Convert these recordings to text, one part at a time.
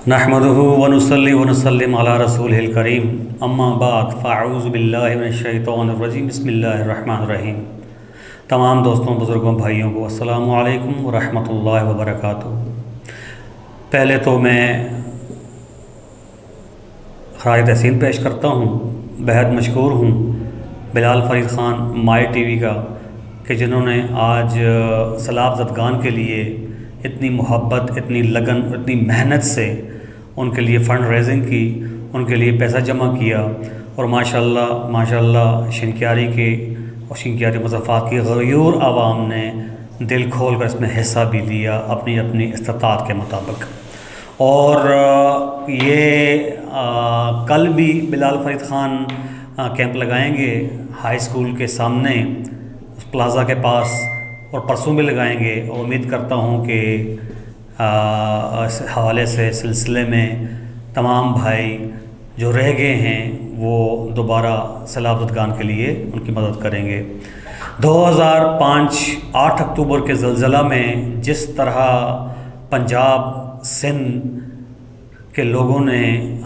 نحمدہ ونصلی ونسلم علی رسولہ الکریم اما بعد فاعوذ باللہ من الشیطان الرجیم بسم اللہ الرحمن الرحیم۔ تمام دوستوں، بزرگوں، بھائیوں کو السلام علیکم ورحمۃ اللہ وبرکاتہ۔ پہلے تو میں خراج تحسین پیش کرتا ہوں، بہت مشکور ہوں بلال فرید خان مائی ٹی وی کا کہ جنہوں نے آج سیلاب زدگان کے لیے اتنی محبت، اتنی لگن، اتنی محنت سے ان کے لیے فنڈ ریزنگ کی، ان کے لیے پیسہ جمع کیا، اور ماشاءاللہ شنکیاری کے اور شنکیاری مضافات کی غیور عوام نے دل کھول کر اس میں حصہ بھی لیا اپنی اپنی استطاعت کے مطابق۔ اور یہ کل بھی بلال فرید خان کیمپ لگائیں گے ہائی اسکول کے سامنے اس پلازا کے پاس، اور پرسوں بھی لگائیں گے، اور امید کرتا ہوں کہ اس حوالے سے سلسلے میں تمام بھائی جو رہ گئے ہیں وہ دوبارہ سیلاب زدگان کے لیے ان کی مدد کریں گے۔ 2005 8 اکتوبر کے زلزلہ میں جس طرح پنجاب، سندھ کے لوگوں نے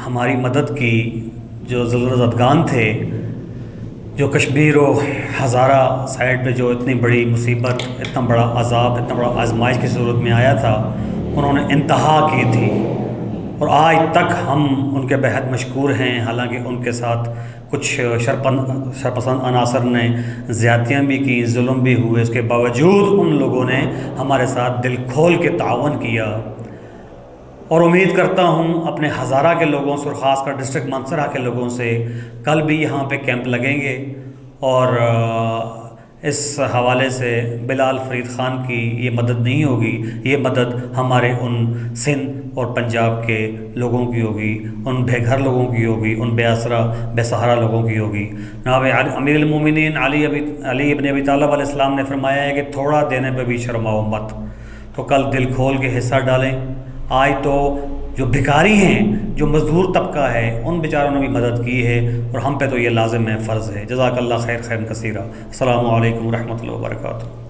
ہماری مدد کی، جو زلزلہ زدگان تھے، جو کشمیر و ہزارہ سائڈ پہ جو اتنی بڑی مصیبت، اتنا بڑا عذاب، اتنا بڑا آزمائش کی صورت میں آیا تھا، انہوں نے انتہا کی تھی، اور آج تک ہم ان کے بہت مشکور ہیں۔ حالانکہ ان کے ساتھ کچھ شرپسند عناصر نے زیادتیاں بھی کی، ظلم بھی ہوئے، اس کے باوجود ان لوگوں نے ہمارے ساتھ دل کھول کے تعاون کیا، اور امید کرتا ہوں اپنے ہزارہ کے لوگوں سے، اور خاص کر ڈسٹرکٹ مانسہرہ کے لوگوں سے کل بھی یہاں پہ کیمپ لگیں گے، اور اس حوالے سے بلال فرید خان کی یہ مدد نہیں ہوگی، یہ مدد ہمارے ان سندھ اور پنجاب کے لوگوں کی ہوگی، ان بے گھر لوگوں کی ہوگی، ان بے آسرا بے سہارا لوگوں کی ہوگی۔ جناب امیر المومنین علی ابن ابی طالب علیہ السلام نے فرمایا ہے کہ تھوڑا دینے پہ بھی شرماؤ مت، تو کل دل کھول کے حصہ ڈالیں۔ آج تو جو بھکاری ہیں، جو مزدور طبقہ ہے، ان بیچاروں نے بھی مدد کی ہے، اور ہم پہ تو یہ لازم ہے، فرض ہے۔ جزاک اللہ خیر، خیر کثیرہ۔ السلام علیکم ورحمۃ اللہ وبرکاتہ۔